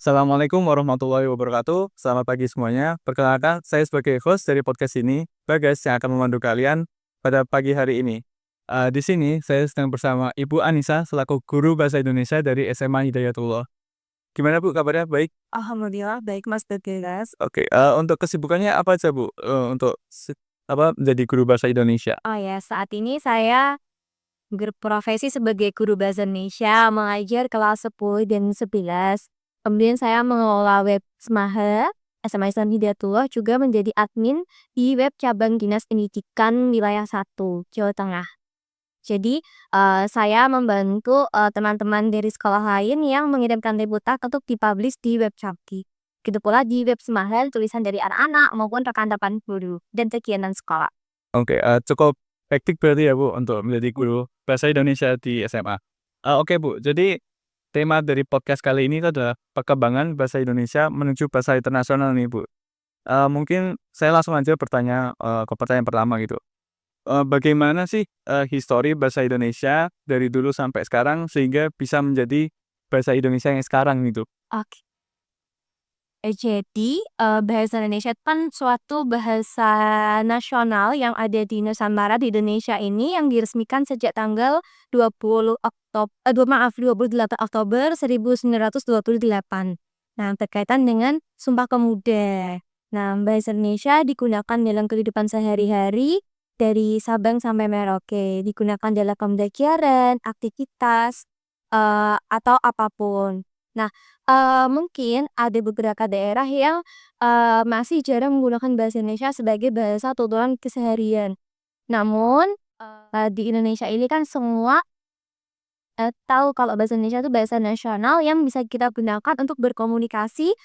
Assalamualaikum warahmatullahi wabarakatuh. Selamat pagi semuanya. Perkenalkan, saya sebagai host dari podcast ini, Bagas, yang akan memandu kalian pada pagi hari ini. Di sini, saya sedang bersama Ibu Anissa, selaku guru Bahasa Indonesia dari SMA Hidayatullah. Gimana Bu kabarnya? Baik? Alhamdulillah baik Mas Douglas. Oke, untuk kesibukannya apa aja Bu? Untuk menjadi guru Bahasa Indonesia? Oh ya, saat ini saya berprofesi sebagai guru bahasa Indonesia, mengajar kelas 10 dan 11. Kemudian saya mengelola web Semaha, SMA Islam Hidayatullah, juga menjadi admin di web cabang Dinas Pendidikan Wilayah 1, Jawa Tengah. Jadi, saya membantu, teman-teman dari sekolah lain yang mengirimkan liputan untuk dipublish di web Cabdi. Begitu pula di web Semaha, tulisan dari anak-anak maupun rekan-rekan guru dan kegiatan sekolah. Oke, cukup hektik berarti ya Bu untuk menjadi guru Bahasa Indonesia di SMA. Oke Bu, jadi tema dari podcast kali ini itu adalah perkembangan bahasa Indonesia menuju bahasa internasional nih Bu. Mungkin saya langsung aja bertanya ke pertanyaan pertama gitu. Bagaimana sih histori bahasa Indonesia dari dulu sampai sekarang sehingga bisa menjadi bahasa Indonesia yang sekarang gitu? Oke. Jadi, bahasa Indonesia itu kan suatu bahasa nasional yang ada di Nusantara di Indonesia ini yang diresmikan sejak tanggal 28 Oktober 1928. Nah, berkaitan dengan Sumpah Pemuda. Nah, bahasa Indonesia digunakan dalam kehidupan sehari-hari dari Sabang sampai Merauke, digunakan dalam pembelajaran, aktivitas, atau apapun. Nah, mungkin ada beberapa daerah yang, masih jarang menggunakan bahasa Indonesia sebagai bahasa tutoran keseharian. Namun, di Indonesia ini kan semua, tahu kalau bahasa Indonesia itu bahasa nasional yang bisa kita gunakan untuk berkomunikasi,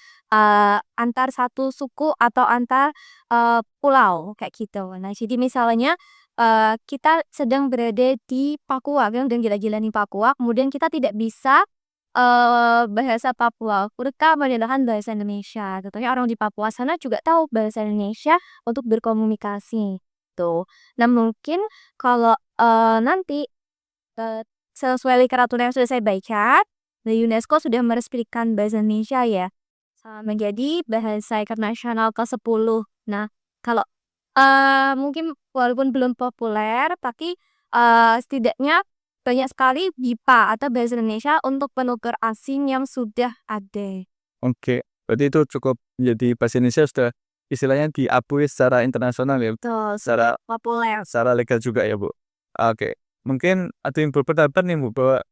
antar satu suku atau antar, pulau, kayak gitu. Nah, jadi misalnya, kita sedang berada di Papua, kita sedang jalan-jalan di Papua, kemudian kita tidak bisa bahasa Papua, mereka menggunakan bahasa Indonesia. Tentunya orang di Papua sana juga tahu bahasa Indonesia untuk berkomunikasi, tuh. Nah, mungkin kalau, nanti, eee, sesuai literatur yang sudah saya baca, dari UNESCO sudah meresmikan bahasa Indonesia ya, menjadi bahasa internasional ke-10. Nah, kalau, mungkin walaupun belum populer, tapi, setidaknya banyak sekali BIPA atau bahasa Indonesia untuk penutur asing yang sudah ada. Oke, berarti itu cukup menjadi bahasa Indonesia sudah istilahnya diakui secara internasional ya, Betul, secara sudah populer. secara legal juga ya Bu. Oke, mungkin ada yang berpendapat nih Bu bahwa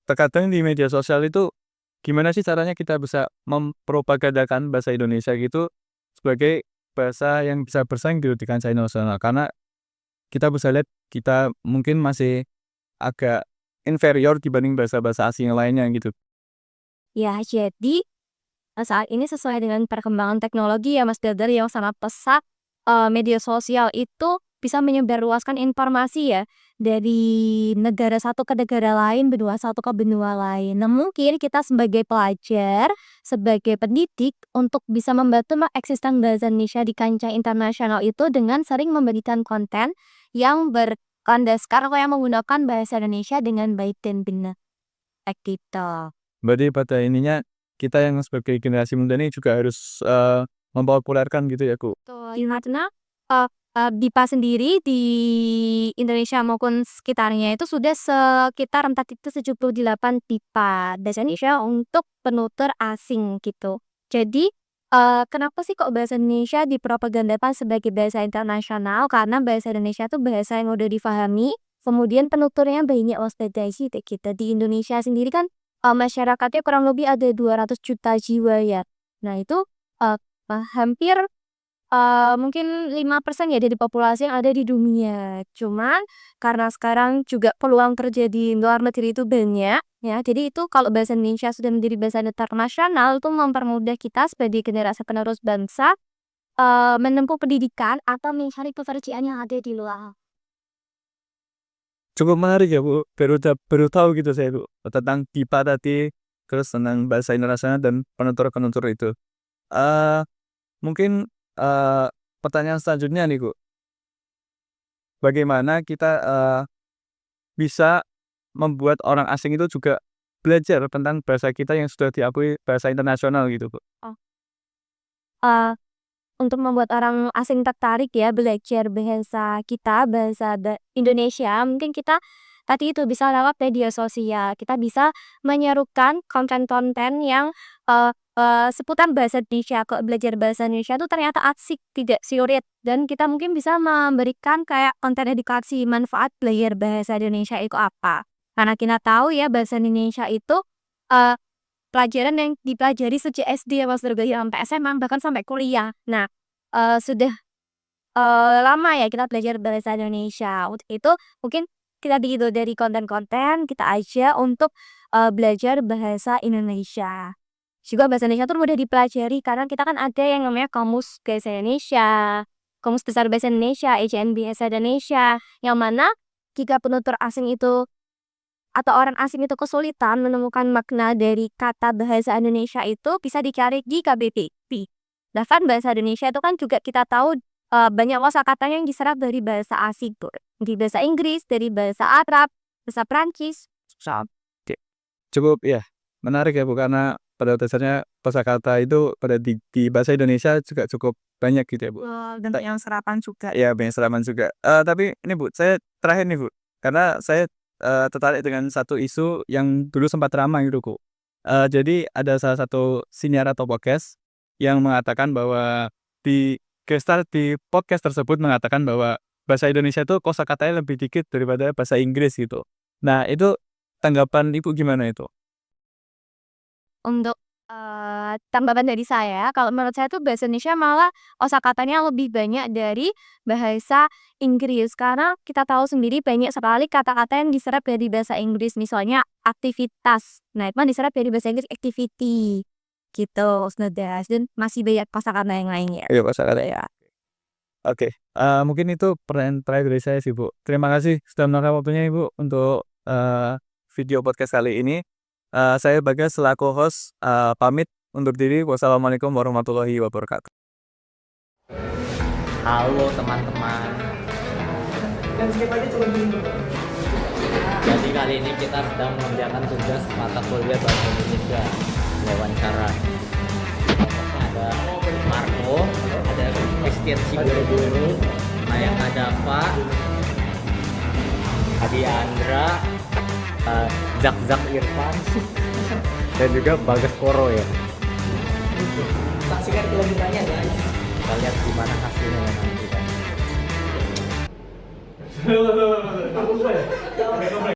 terkadang di media sosial itu gimana sih caranya kita bisa mempropagandakan bahasa Indonesia gitu sebagai bahasa yang bisa bersaing gitu di kancah internasional? Karena kita bisa lihat kita mungkin masih agak inferior dibanding bahasa-bahasa asing yang lainnya gitu. Ya, jadi, saat ini sesuai dengan perkembangan teknologi ya Mas Dadar yang sangat pesat, media sosial itu bisa menyebarluaskan informasi ya, dari negara satu ke negara lain, benua satu ke benua lain. Nah, mungkin kita sebagai pelajar, sebagai pendidik, untuk bisa membantu mengeksiskan bahasa Indonesia di kancah internasional itu dengan sering memberikan konten yang berlandaskan atau yang menggunakan bahasa Indonesia dengan baik dan benar, kayak gitu. Berarti pada ininya kita yang sebagai generasi muda ini juga harus mempopulerkan gitu ya Bu. Betul, karena, BIPA sendiri di Indonesia maupun sekitarnya itu sudah sekitar 478 BIPA bahasa Indonesia untuk penutur asing gitu. Jadi, kenapa sih kok bahasa Indonesia dipropagandakan sebagai bahasa internasional? Karena bahasa Indonesia itu bahasa yang mudah difahami, kemudian penuturnya banyak Mas sih kayak gitu. Di Indonesia sendiri kan, masyarakatnya kurang lebih ada 200 juta jiwa ya. Nah itu, eee, hampir mungkin 5% ya dari populasi yang ada di dunia. Cuman karena sekarang juga peluang kerja di luar negeri itu banyak ya, jadi itu kalau bahasa Indonesia sudah menjadi bahasa internasional itu mempermudah kita sebagai generasi penerus bangsa, menempuh pendidikan atau mencari pekerjaan yang ada di luar. Cukup menarik ya Bu, baru tahu gitu saya Bu, tentang BIPA tadi, terus tentang bahasa internasional dan penutur-penutur itu. Eee, Mungkin, pertanyaan selanjutnya nih Bu, bagaimana kita bisa membuat orang asing itu juga belajar tentang bahasa kita yang sudah diakui bahasa internasional gitu, Bu? Eh, untuk membuat orang asing tertarik ya belajar bahasa kita, bahasa Indonesia, mungkin kita tadi itu bisa lewat media sosial. Kita bisa menyerukan konten-konten yang seputar bahasa Indonesia. Kok belajar bahasa Indonesia itu ternyata asik, tidak sulit. Dan kita mungkin bisa memberikan kayak konten edukasi, manfaat belajar bahasa Indonesia itu apa. Karena kita tahu ya bahasa Indonesia itu eh, pelajaran yang dipelajari sejak SD ya Mas Nurgaya sampai SMA bahkan sampai kuliah. Nah, sudah lama ya kita belajar bahasa Indonesia. Untuk itu mungkin kita gitu dari konten-konten kita aja untuk belajar bahasa Indonesia. Juga bahasa Indonesia tuh mudah dipelajari karena kita kan ada yang namanya Kamus Bahasa Indonesia, Kamus Besar Bahasa Indonesia, EJN Bahasa Indonesia, yang mana jika penutur asing itu atau orang asing itu kesulitan menemukan makna dari kata bahasa Indonesia itu bisa dicari di KBBI. Bahkan bahasa Indonesia itu kan juga kita tahu banyak kosakata yang diserap dari bahasa asing tuh. Di bahasa Inggris, dari bahasa Arab, bahasa Prancis. Oke. Cukup ya, menarik ya Bu, karena pada dasarnya kosakata itu pada di bahasa Indonesia juga cukup banyak gitu ya Bu. Dan yang serapan juga. Ya, banyak serapan juga. Tapi ini Bu, saya terakhir nih Bu, karena saya tertarik dengan satu isu yang dulu sempat ramai gitu Bu. Jadi ada salah satu siniar atau podcast yang mengatakan bahwa di gestar di podcast tersebut mengatakan bahwa bahasa Indonesia itu kosakatanya lebih dikit daripada bahasa Inggris gitu. Nah, itu tanggapan Ibu gimana itu? Untuk tanggapan dari saya, kalau menurut saya tuh bahasa Indonesia malah kosakatanya lebih banyak dari bahasa Inggris. Karena kita tahu sendiri banyak sekali kata-kata yang diserap dari bahasa Inggris. Misalnya aktivitas. Nah, itu kan diserap dari bahasa Inggris activity. Gitu, Usnadas. Dan masih banyak kosakata yang lainnya. Iya, kosakata ya. Oke, mungkin itu pertanyaan terakhir dari saya sih Bu. Terima kasih sudah meluangkan waktunya Ibu untuk video podcast kali ini. Saya Bagas selaku host pamit undur diri. Wassalamualaikum warahmatullahi wabarakatuh. Halo teman-teman. Jadi kali ini kita sedang mengerjakan tugas mata kuliah bahasa Indonesia wawancara. Ada Marco, ada Christian Siburu, Maya Kadafa, Adi Andra, Zak Irfan, dan juga Bagas Koro ya. Saksikan kelanjutannya guys. Kita lihat gimana hasilnya nanti.